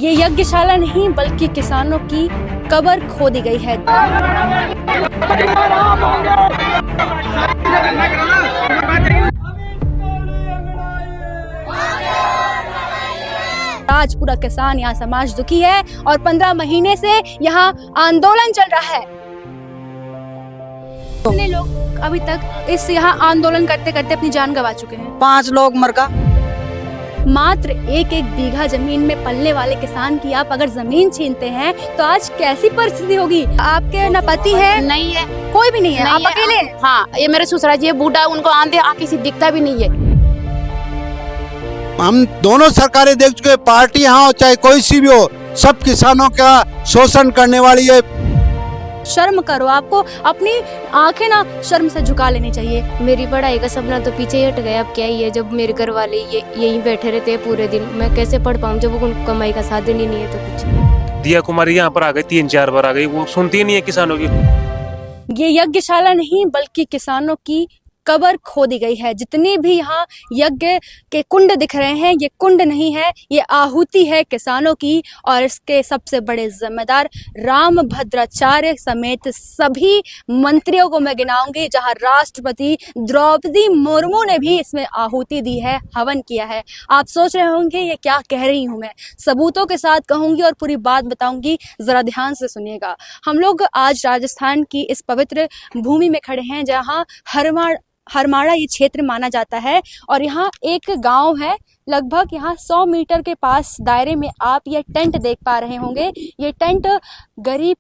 ये यज्ञशाला नहीं बल्कि किसानों की कब्र खोदी गई है। आज पूरा किसान यहाँ समाज दुखी है और 15 महीने से यहाँ आंदोलन चल रहा है। कितने लोग अभी तक इस यहाँ आंदोलन करते करते अपनी जान गंवा चुके हैं? 5 लोग मर का। मात्र एक एक बीघा जमीन में पलने वाले किसान की आप अगर जमीन छीनते हैं तो आज कैसी परिस्थिति होगी? आपके न पति है? नहीं है, कोई भी नहीं है, आप अकेले हैं? हाँ, ये मेरे ससुरा जी है, बूढ़ा, उनको आंधे आंखें से दिखता भी नहीं है। हम दोनों सरकारें देख चुके, पार्टी हो चाहे कोई सी भी हो, सब किसानों का शोषण करने वाली है। शर्म करो, आपको अपनी आंखें ना शर्म से झुका लेनी चाहिए। मेरी पढ़ाई का सपना तो पीछे ही हट गया। अब क्या ही है, जब मेरे घर वाले यहीं बैठे रहते हैं पूरे दिन, मैं कैसे पढ़ पाऊँ जब उनको कमाई का साधन ही नहीं है। तो कुछ दिया कुमारी यहाँ पर आ गई, 3-4 बार आ गई, वो सुनती ही नहीं है किसानों की। ये यज्ञशाला नहीं बल्कि किसानों की कब्र खोदी गई है। जितने भी यहाँ यज्ञ के कुंड दिख रहे हैं, ये कुंड नहीं है, ये आहुति है किसानों की। और इसके सबसे बड़े जिम्मेदार रामभद्राचार्य समेत सभी मंत्रियों को मैं गिनाऊंगी, जहाँ राष्ट्रपति द्रौपदी मुर्मू ने भी इसमें आहुति दी है, हवन किया है। आप सोच रहे होंगे ये क्या कह रही हूँ, मैं सबूतों के साथ कहूंगी और पूरी बात बताऊंगी, जरा ध्यान से सुनिएगा। हम लोग आज राजस्थान की इस पवित्र भूमि में खड़े हैं, जहाँ हरमाड़ा ये क्षेत्र माना जाता है। और यहाँ एक गांव है, लगभग यहाँ 100 मीटर के पास दायरे में आप ये टेंट देख पा रहे होंगे। ये टेंट गरीब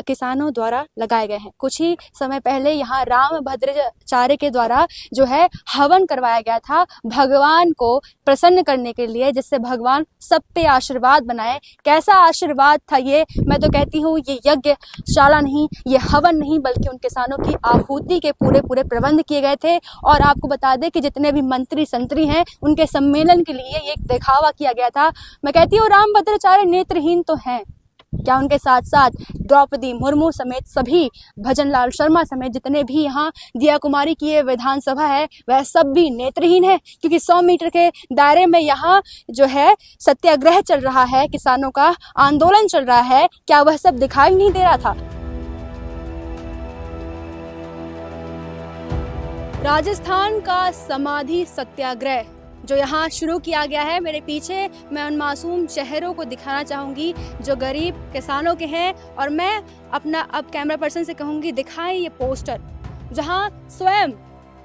किसानों द्वारा लगाए गए हैं। कुछ ही समय पहले यहाँ रामभद्राचार्य के द्वारा जो है हवन करवाया गया था, भगवान को प्रसन्न करने के लिए, जिससे भगवान सब पे आशीर्वाद बनाए। कैसा आशीर्वाद था ये? मैं तो कहती हूँ ये यज्ञशाला नहीं, ये हवन नहीं, बल्कि उन किसानों की आहुति के पूरे प्रबंध किए गए थे। और आपको बता दें कि जितने भी मंत्री संतरी हैं, उनके सम्मेलन के लिए एक दिखावा किया गया था। मैं कहती हूँ रामभद्राचार्य नेत्रहीन तो हैं क्या? उनके साथ साथ द्रौपदी मुर्मू समेत सभी, भजन लाल शर्मा समेत जितने भी यहाँ दिया कुमारी की ये विधानसभा है, वह सब भी नेत्रहीन है। क्योंकि 100 मीटर के दायरे में यहाँ जो है सत्याग्रह चल रहा है, किसानों का आंदोलन चल रहा है। क्या वह सब दिखाई नहीं दे रहा था? राजस्थान का समाधि सत्याग्रह जो यहाँ शुरू किया गया है, मेरे पीछे मैं उन मासूम चेहरों को दिखाना चाहूँगी जो गरीब किसानों के हैं। और मैं अपना अब कैमरा पर्सन से कहूँगी, दिखाएं ये पोस्टर, जहाँ स्वयं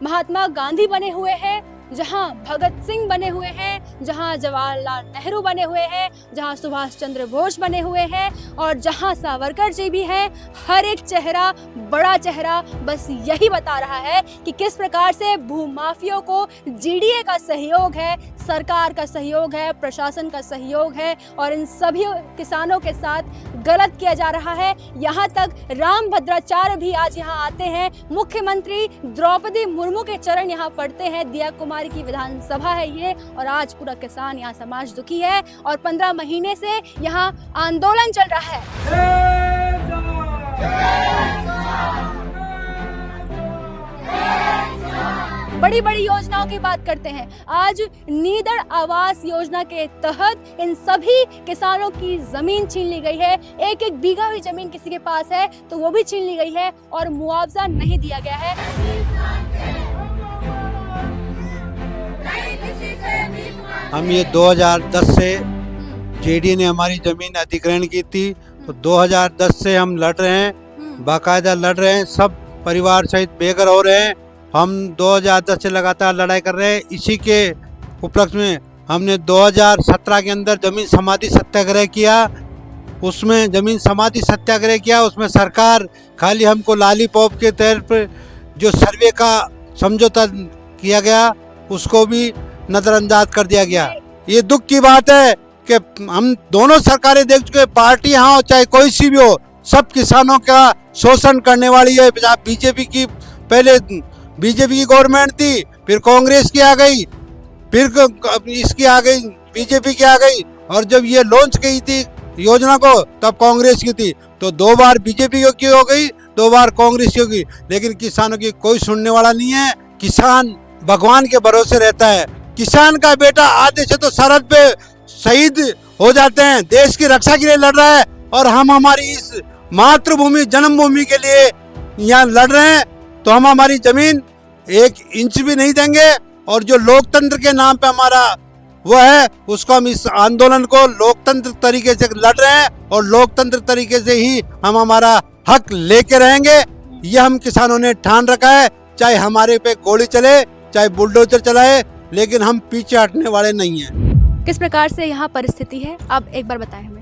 महात्मा गांधी बने हुए हैं, जहाँ भगत सिंह बने हुए हैं, जहाँ जवाहरलाल नेहरू बने हुए हैं, जहाँ सुभाष चंद्र बोस बने हुए हैं और जहाँ सावरकर जी भी हैं। हर एक चेहरा, बड़ा चेहरा, बस यही बता रहा है कि किस प्रकार से भूमाफियों को जीडीए का सहयोग है, सरकार का सहयोग है, प्रशासन का सहयोग है और इन सभी किसानों के साथ गलत किया जा रहा है। यहाँ तक रामभद्राचार्य भी आज यहाँ आते हैं, मुख्यमंत्री द्रौपदी मुर्मू के चरण यहाँ पड़ते हैं। दिया कुमारी की विधानसभा है ये, और आज पूरा किसान यहाँ समाज दुखी है और 15 महीने से यहाँ आंदोलन चल रहा है। बड़ी बड़ी योजनाओं की बात करते हैं। आज नीदड़ आवास योजना के तहत इन सभी किसानों की जमीन छीन ली गई है। एक एक बीघा भी जमीन किसी के पास है तो वो भी छीन ली गई है और मुआवजा नहीं दिया गया है। हम ये 2010 से जेडीए ने हमारी जमीन अधिग्रहण की थी, तो 2010 से हम लड़ रहे हैं, बाकायदा लड़ रहे हैं, सब परिवार सहित बेघर हो रहे हैं। हम 2010 से लगातार लड़ाई कर रहे हैं। इसी के उपलक्ष्य में हमने 2017 के अंदर जमीन समाधि सत्याग्रह किया। उसमें जमीन समाधि सत्याग्रह किया, उसमें सरकार खाली हमको लॉलीपॉप के तौर पर जो सर्वे का समझौता किया गया उसको भी नजरअंदाज कर दिया गया। ये दुख की बात है कि हम दोनों सरकारें देख चुके, पार्टी हो चाहे कोई सी भी हो, सब किसानों का शोषण करने वाली है। बीजेपी की, पहले बीजेपी की गवर्नमेंट थी, फिर कांग्रेस की आ गई, फिर इसकी आ गई, बीजेपी की आ गई, और जब ये लॉन्च की थी योजना को तब कांग्रेस की थी। तो 2 बार बीजेपी की हो गई, 2 बार कांग्रेस की होगी, लेकिन किसानों की कोई सुनने वाला नहीं है। किसान भगवान के भरोसे रहता है। किसान का बेटा आधे से तो सरहद पे शहीद हो जाते हैं, देश की रक्षा के लिए लड़ रहा है और हम हमारी इस मातृभूमि जन्मभूमि के लिए यहाँ लड़ रहे हैं, तो हम हमारी जमीन 1 इंच भी नहीं देंगे। और जो लोकतंत्र के नाम पे हमारा वो है, उसको हम इस आंदोलन को लोकतंत्र तरीके से लड़ रहे हैं और लोकतंत्र तरीके से ही हम हमारा हक लेके रहेंगे। ये हम किसानों ने ठान रखा है, चाहे हमारे पे गोली चले, चाहे बुलडोजर चलाए, लेकिन हम पीछे हटने वाले नहीं हैं। किस प्रकार से यहाँ परिस्थिति है, आप एक बार बताएं हमें।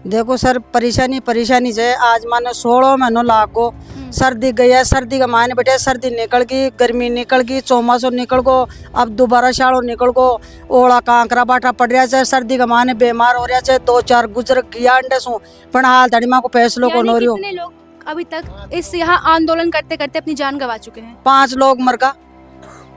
देखो सर, परेशानी से आज माने 16 महीनों लागो सर्दी गई है। सर्दी का मायने बेटे सर्दी निकल गई, गर्मी निकल गई, चौमासो निकल गो, अब दोबारा शाड़ो निकल गो, ओड़ा कांकरा बाटा पड़ रहा है। सर्दी का मायने बीमार हो रहा है, 2-4 गुजर गया अंडे सो, पर हाल तड़ी माँ को फैसलों को नो रही हो। कितने लोग अभी तक इस यहाँ आंदोलन करते करते अपनी जान गंवा चुके हैं? 5 लोग मर गा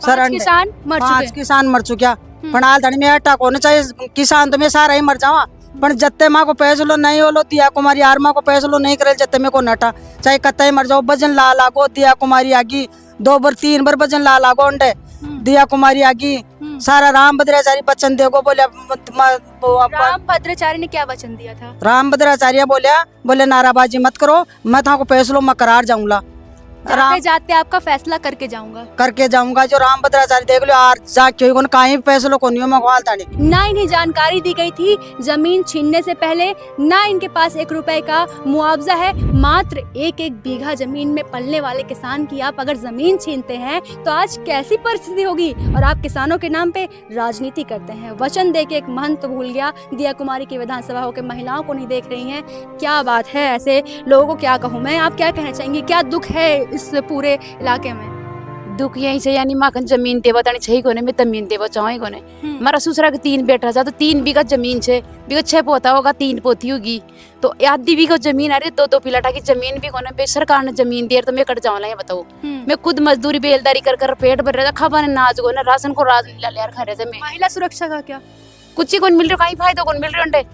सर, 5 किसान मर चुके 5 हैं। किसान मर चुका, पर हाल तड़ी में अटैक होना चाहिए। किसान तो मैं सारा ही मर जावा, पर जत्ते माँ को फैसलो नहीं होलो, दिया कुमारी यार माँ को फैसलो नहीं करे, जत्ते में को नटा चाहे कत्ते मर जाओ। वजन ला लागो, दिया कुमारी आगी 2 बार 3 बार वजन ला लागो अंडे, दिया कुमारी आगी सारा। राम भद्राचार्य वचन देखो बोले, राम भद्राचार्य ने क्या वचन दिया था? राम भद्राचार्य बोले नाराबाजी मत करो, मैं था को फैसलो मैं करार जाऊंगा, जाते जाते आपका फैसला करके जाऊंगा। जो राम भद्राचार्य देख लो यार, जा क्यों कहीं फैसलो को नियम ताड़ी ना इन्हें जानकारी दी गई थी जमीन छीनने से पहले, ना इनके पास 1 रुपए का मुआवजा है। मात्र 1 बीघा जमीन में पलने वाले किसान की आप अगर जमीन छीनते हैं तो आज कैसी परिस्थिति होगी। और आप किसानों के नाम पे राजनीति करते हैं। वचन दे के एक महंत भूल गया, दिया कुमारी की विधानसभा होकर महिलाओं को नहीं देख रही हैं। क्या बात है, ऐसे लोगों को क्या कहूँ मैं। आप क्या कहना चाहेंगे, क्या दुख है इस पूरे इलाके में? दुख यही से यानी माँ जमीन देवा तानी छही कोने में जमीन देवा चाहे कोने। मारा ससुरा के 3 बेटा था, तो 3 बीघा जमीन छे, बीघा 6 पोता होगा, 3 पोती होगी, तो आधी बीघा जमीन आ रही, 2 पिलाटा की जमीन भी कोने पे सरकार ने जमीन दी, तो मैं कट जाऊंगा ये बताओ। मैं खुद मजदूरी बेलदारी कर पेट भर रहा था, खावा ने नाच को ना राशन को राज लिया खा रहे थे। मैं महिला सुरक्षा का क्या? कुछ ही कौन मिल रहा, कहीं फायदा कौन मिल रहे अंडे।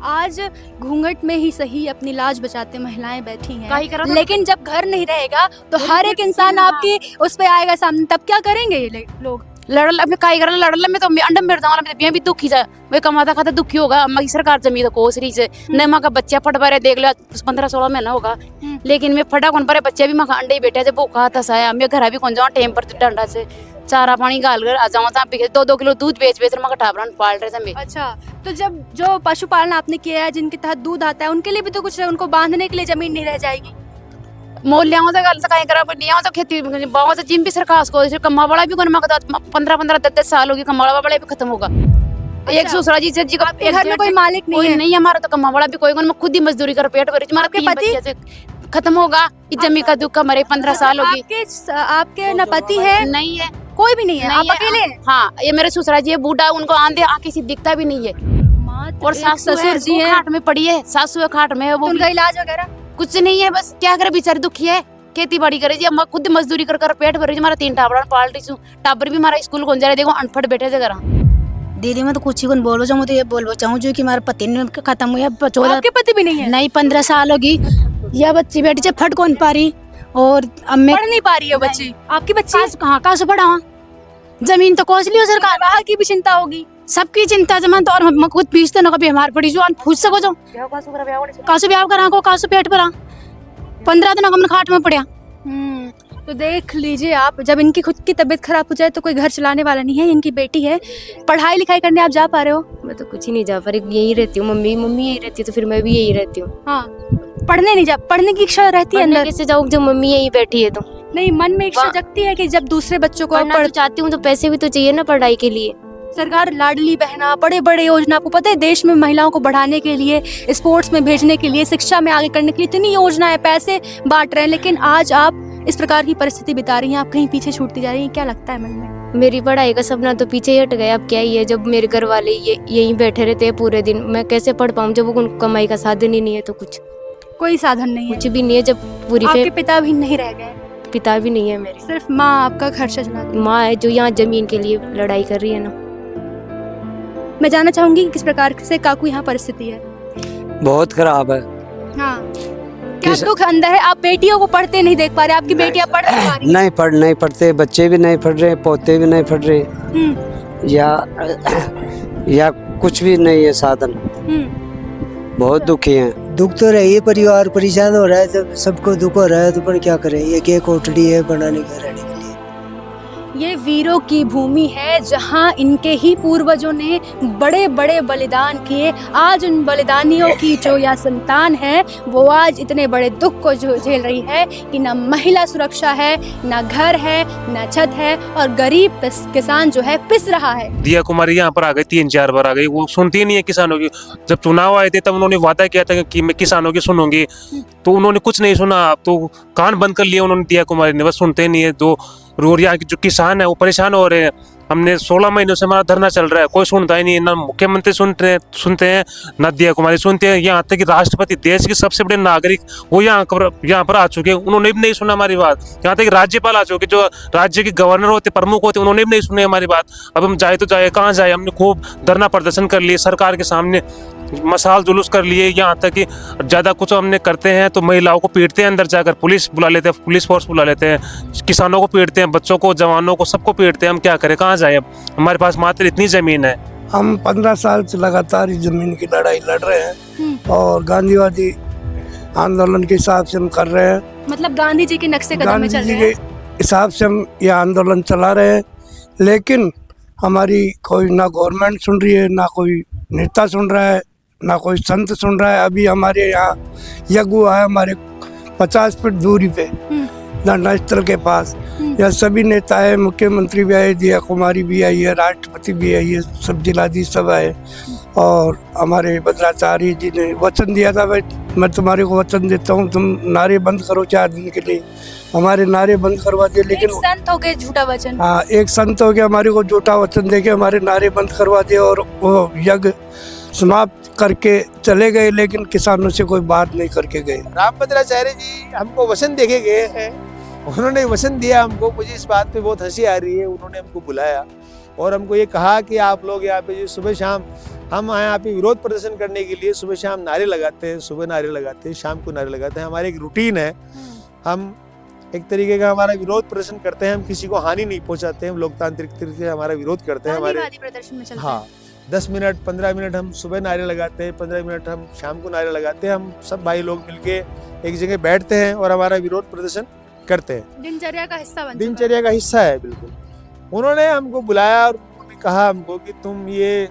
आज घूंघट में ही सही अपनी लाज बचाते महिलाएं बैठी काहे करा हैं, तो? लेकिन जब घर नहीं रहेगा तो हर एक इंसान आपकी उस पे आएगा सामने, तब क्या करेंगे ये लोग? लड़ल अपने काई करल लड़ल में तो अंडा मेरे दांव में भी दुखी जा, वे कमाता खाता दुखी होगा। अम्मा की सरकार जमीन तो कोस रही से न माँ का बच्चा फट पा रहे, देख लो 15-16 महीना होगा, लेकिन मैं फटा कौन पा बच्चे भी माँ का अंडे ही बैठे जब भूखा तसाया। मैं घर भी कौन जाऊँ टेम पर डंडा से चारा पानी गाल कर आ जाऊँ, 2-2 किलो दूध बेच माँ का टाबरा पाल रहे थे। अच्छा, तो जब जो पशुपालन आपने किया है, जिनके तहत दूध आता है, उनके लिए भी तो कुछ, उनको बांधने के लिए जमीन नहीं रह जाएगी? मोल लिया तो गल कहीं करा नहीं आओ तो खेती बाव तो जिम भी सरकार को कमा वाला भी 15-10 साल होगी, कमा वाला भी खत्म होगा। एक दूसरा जी जी का घर में कोई मालिक नहीं है? नहीं हमारा तो कमा वाला भी कोई, मैं खुद ही मजदूरी कर पेट भरी, आपके पति से खत्म होगा। इस जमी का दुख हमारे 15 साल होगी। आपके न पति है? नहीं है, कोई भी नहीं है, आप अकेले हैं? हाँ, ये मेरे ससुरा जी है, बूढ़ा, उनको आंधे आंखें से दिखता भी नहीं है। और ससुर जी है खाट में पड़ी है, सासू है खाट में है, वो उनका इलाज वगैरह कुछ नहीं है। बस क्या करे, बेचारी दुखी है, खेती बाड़ी करे जी, अम्मा खुद मजदूरी कर पेट भर रही। हमारा 3 टाबरा पाल रही हूँ, टाबर भी हमारा स्कूल कौन जा रहे, देखो अनपढ़ बैठे से घर। दीदी मैं तो कुछ ही बोलो चाहूँ, तो ये बोलना चाहूँ जो कि हमारे पति ने खत्म हुआ, 14 आपके पति भी नहीं है? नहीं, 15 साल होगी, यह बच्ची बेटी जब फट कौन पा रही, और अब मैं पढ़ नहीं पा रही है बच्ची। आपकी बच्ची कहाँ से पढ़ा? जमीन तो कोस लियो सरकार, बाहर की भी चिंता होगी, सबकी चिंता जमान, तो और मैं खुद 20 दिनों का बीमार पड़ी जो पूछ सको जो कासु ब्याह करा को कासु पेट भरा, 15 दिनों का मैं खाट में पड़ा। तो देख लीजिए आप, जब इनकी खुद की तबीयत खराब हो जाए तो कोई घर चलाने वाला नहीं है। इनकी बेटी है, पढ़ाई लिखाई करने आप जा पा रहे हो? मैं तो कुछ ही नहीं जा पा रही, यही रहती हूँ, मम्मी यही रहती है, तो फिर मैं भी यही रहती हूँ। हाँ, पढ़ने नहीं जा, पढ़ने की इच्छा रहती है अंदर? कैसे जाऊँ जब मम्मी यही बैठी है? तो नहीं, मन में इच्छा जगती है कि जब दूसरे बच्चों को पढ़ना तो चाहती हूँ, तो पैसे भी तो चाहिए ना पढ़ाई के लिए। सरकार लाडली बहना, बड़े बड़े योजना, आपको पता है देश में महिलाओं को बढ़ाने के लिए, स्पोर्ट्स में भेजने के लिए, शिक्षा में आगे करने के लिए इतनी योजना है, पैसे बांट रहे हैं, लेकिन आज आप इस प्रकार की परिस्थिति बिता रही हैं, आप कहीं पीछे छूटती जा रही हैं। क्या लगता है मन में? मेरी पढ़ाई का सपना तो पीछे ही हट गया। अब क्या ही है, जब मेरे घर वाले यहीं बैठे रहते हैं पूरे दिन, मैं कैसे पढ़ पाऊँ जब उनको कमाई का साधन ही नहीं है। तो कोई साधन नहीं है, कुछ भी नहीं है। जब पूरी आपके पिता भी नहीं रह गए? पिता भी नहीं है मेरे, सिर्फ माँ आपका खर्चा चलाती है। माँ है जो यहाँ जमीन के लिए लड़ाई कर रही है ना। मैं जानना चाहूंगी किस प्रकार से काकू यहाँ परिस्थिति है? बहुत खराब है। हाँ, क्या दुख अंदर है? आप बेटियों को पढ़ते नहीं देख पा रहे, आपकी बेटियां पढ़ नहीं पा रही? नहीं पढ़ते, बच्चे भी नहीं पढ़ रहे, पोते भी नहीं पढ़ रहे, या कुछ भी नहीं है साधन, बहुत दुखी हैं। दुख तो रही है, परिवार परेशान हो रहा है, जब सबको दुख हो रहा है तो पर क्या करें। एक कोठड़ी है बनाने के रहने के लिए। ये वीरों की भूमि है जहां इनके ही पूर्वजों ने बड़े बड़े बलिदान किए। आज उन बलिदानियों की जो या संतान है वो आज इतने बड़े दुख को जो झेल रही है कि ना महिला सुरक्षा है, ना घर है, ना छत है, और गरीब किसान जो है पिस रहा है। दिया कुमारी यहाँ पर आ गई, 3-4 बार आ गई, वो सुनती ही नहीं है किसानों की। जब चुनाव आए थे तब उन्होंने वादा किया था कि मैं किसानों की सुनूंगी, तो उन्होंने कुछ नहीं सुना। तो कान बंद कर लिए उन्होंने, दिया कुमारी ने, बस सुनते नहीं है। दो रोड यहाँ के जो किसान है वो परेशान हो रहे हैं। हमने 16 महीनों से हमारा धरना चल रहा है, कोई सुनता ही नहीं है। ना मुख्यमंत्री सुनते हैं, ना दिया कुमारी सुनते हैं। यहाँ तक कि राष्ट्रपति, देश के सबसे बड़े नागरिक, वो यहाँ पर आ चुके हैं, उन्होंने भी नहीं सुना हमारी बात। यहाँ तक कि राज्यपाल आ चुके, जो राज्य के गवर्नर होते, प्रमुख होते, उन्होंने भी नहीं सुनी हमारी बात। अब हम जाए तो जाए कहाँ जाए। हमने खूब धरना प्रदर्शन कर लिए, सरकार के सामने मसाल जुलूस कर लिए। यहाँ तक कि ज़्यादा कुछ हमने करते हैं तो महिलाओं को पीटते हैं, अंदर जाकर पुलिस बुला लेते हैं, पुलिस फोर्स बुला लेते हैं, किसानों को पीटते हैं, बच्चों को, जवानों को, सबको पीटते हैं। हम क्या करें, कहाँ जाए। अब हमारे पास मात्र इतनी ज़मीन है। हम 15 साल से लगातार इस जमीन की लड़ाई लड़ रहे हैं और गांधीवादी आंदोलन के हिसाब से हम कर रहे हैं। मतलब गांधी जी के नक्शे कदम में चल गांधी जी रहे के हैं। हिसाब से हम ये आंदोलन चला रहे हैं, लेकिन हमारी कोई ना गवर्नमेंट सुन रही है, ना कोई नेता सुन रहा है, ना कोई संत सुन रहा है। अभी हमारे यहाँ यज्ञ हुआ है हमारे 50 फीट दूरी पे धरना स्थल के पास। यहाँ सभी नेता है, मुख्यमंत्री भी आए, दिया कुमारी भी आई है, राष्ट्रपति भी आई है, सब जिलाधीश सब आए। और हमारे भद्राचार्य जी ने वचन दिया था, भाई मैं तुम्हारे को वचन देता हूँ, तुम नारे बंद करो 4 दिन के लिए। हमारे नारे बंद करवा दिए, लेकिन एक संत हो गए झूठा वचन। हाँ, एक संत हो गया, हमारे को झूठा वचन देके हमारे नारे बंद करवा दिए और वो यज्ञ समाप्त करके चले गए, लेकिन किसानों से कोई बात नहीं करके गए। रामभद्राचार्य जी हमको वचन देके गए हैं, उन्होंने वचन दिया हमको। मुझे इस बात पे बहुत हंसी आ रही है। उन्होंने हमको बुलाया और हमको ये कहा कि आप लोग यहाँ पे जो सुबह शाम हम यहाँ पे विरोध प्रदर्शन करने के लिए सुबह शाम नारे लगाते हैं, सुबह नारे लगाते हैं, शाम को नारे लगाते हैं। हमारे एक रूटीन है, हम एक तरीके का हमारा विरोध प्रदर्शन करते हैं। हम किसी को हानि नहीं पहुंचाते हैं, हम लोकतांत्रिक तरीके से हमारा विरोध करते हैं। हमारे प्रदर्शन में चलते हैं। हाँ, 10 मिनट 15 मिनट हम सुबह नारे लगाते हैं, 15 मिनट हम शाम को नारे लगाते हैं। हम सब भाई लोग मिलके एक जगह बैठते हैं और हमारा विरोध प्रदर्शन करते हैं। दिनचर्या का हिस्सा बन दिनचर्या का हिस्सा है, बिल्कुल। उन्होंने हमको बुलाया और उन्होंने कहा हमको कि तुम ये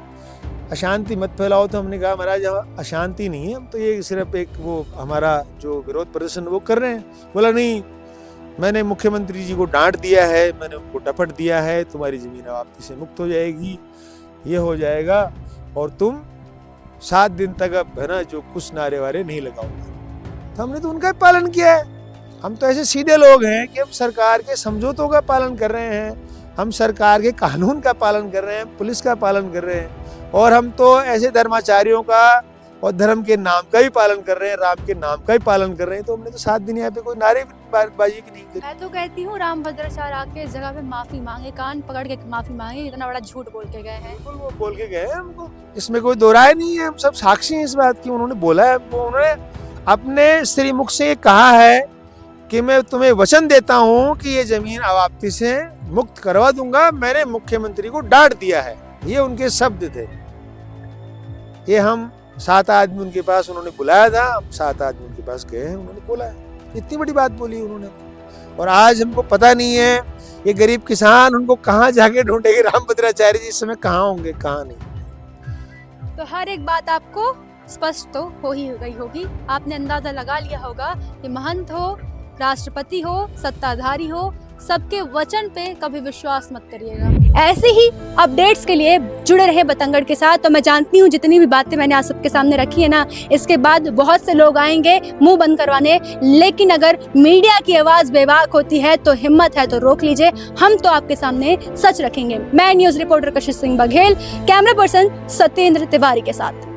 अशांति मत फैलाओ। तो हमने कहा महाराज अशांति नहीं है, हम तो ये सिर्फ एक वो हमारा जो विरोध प्रदर्शन वो कर रहे हैं। बोला नहीं, मैंने मुख्यमंत्री जी को डांट दिया है, मैंने उनको डपट दिया है, तुम्हारी जमीन आपत्ति से मुक्त हो जाएगी, ये हो जाएगा और तुम 7 दिन तक अब है ना जो कुछ नारे वारे नहीं लगाओगे। तो हमने तो उनका पालन किया है। हम तो ऐसे सीधे लोग हैं कि हम सरकार के समझौतों का पालन कर रहे हैं, हम सरकार के कानून का पालन कर रहे हैं, पुलिस का पालन कर रहे हैं, और हम तो ऐसे धर्माचार्यों का और धर्म के नाम का भी पालन कर रहे हैं, राम के नाम का भी पालन कर रहे हैं। तो हमने तो 7 दिन यहाँ पे कोई नारेबाजी की नहीं की। मैं तो कहती हूँ रामभद्राचार्य आके इस जगह पे माफी मांगे, कान पकड़ के माफी मांगे, इतना बड़ा झूठ बोल के गए हैं। बिल्कुल वो बोल के गए हैं हमको, इसमें कोई दो राय नहीं है। हम सब साक्षी हैं इस बात की। उन्होंने बोला है हमको, उन्होंने अपने श्री मुख से कहा है कि मैं तुम्हें वचन देता हूँ कि ये जमीन अवाप्ति से मुक्त करवा दूंगा। मैंने मुख्यमंत्री को डांट दिया है, ये उनके शब्द थे। ये हम 7 आदमी उनके पास उन्होंने बुलाया था, हम 7 आदमी उनके पास गए हैं, उन्होंने बोला है। इतनी बड़ी बात बोली उन्होंने। और आज हमको पता नहीं है ये गरीब किसान उनको कहाँ जाके ढूंढेंगे, रामभद्राचार्य जी इस समय कहाँ होंगे, कहाँ नहीं। तो हर एक बात आपको स्पष्ट तो हो ही गई होगी। आपने अंदाजा लगा लिया होगा कि महंत हो, राष्ट्रपति हो, सत्ताधारी हो, सबके वचन पे कभी विश्वास मत करिएगा। ऐसे ही अपडेट्स के लिए जुड़े रहे बतंगड़ के साथ। तो मैं जानती हूँ जितनी भी बातें मैंने आज सबके सामने रखी है ना, इसके बाद बहुत से लोग आएंगे मुंह बंद करवाने, लेकिन अगर मीडिया की आवाज बेबाक होती है तो हिम्मत है तो रोक लीजिए, हम तो आपके सामने सच रखेंगे। मैं न्यूज रिपोर्टर कशिश सिंह बघेल, कैमरा पर्सन सत्येंद्र तिवारी के साथ।